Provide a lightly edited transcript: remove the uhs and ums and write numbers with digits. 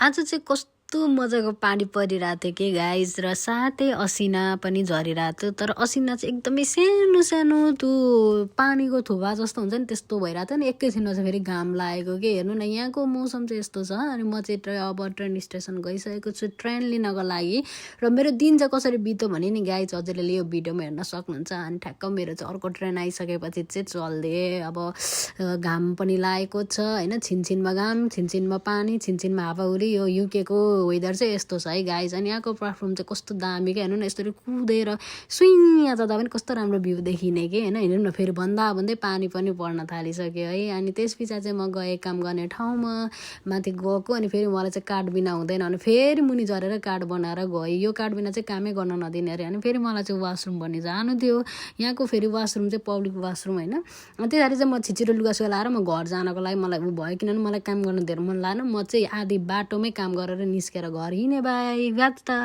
आज चाहिँ कस्तो मजाको पानी परिरहेको थियो कि गाइज र साथै असिना पनि झरिरहेको थियो तर असिना चाहिँ एकदमै सानो सानो त्यो पानीको थुवा जस्तो हुन्छ नि त्यस्तो भइरहेको थियो नि एकैछिनमा चाहिँ फेरि घाम लागेको कि हेर्नु न यहाँको मौसम चाहिँ यस्तो छ अनि म चाहिँ अब ट्रेन स्टेसन गइसकेको छु ट्रेन लिनको लागि र मेरो दिन चाहिँ कसरी बित्यो भने नि गाइज हजुरले यो भिडियोमा हेर्न सक्नुहुन्छ अनि ठ्याक्क मेरो चाहिँ अर्को ट्रेन आइसकेपछि चाहिँ चल्दिए अब घाम पनि लागेको छ होइन छिनछिनमा घाम छिनछिनमा पानी छिनछिनमा हावाहुरी यो युकेको वेदर चाहिँ यस्तो छ है गाइज अनि यहाँको प्लेटफर्म चाहिँ कस्तो दामी क्या हेर्नु न यसरी कुदेर सुइँ जाँदा पनि कस्तो राम्रो भ्यू देखिने कि होइन हेर्नु न फेरि भन्दा भन्दै पानी पनि पर्न थालिसक्यो है अनि त्यस पछाडि चाहिँ म गएँ काम गर्ने ठाउँमा माथि गएको अनि फेरि मलाई चाहिँ कार्ड बिना हुँदैन अनि फेरि मुनि झरेर कार्ड बनाएर गएँ यो कार्ड बिना चाहिँ कामै गर्न नदिने अरे अनि फेरि मलाई चाहिँ वासरुम भन्ने जानु थियो यहाँको फेरि वासरुम चाहिँ पब्लिक वासरुम होइन अनि त्यस चाहिँ म छिचिरो लुगासुगा लाएर म घर जानको लागि मलाई उ भयो किनभने मलाई काम गर्न धेरै मन लागेन म चाहिँ आधी बाटोमै काम गरेर निस्केर घर हिँडेँ बाई त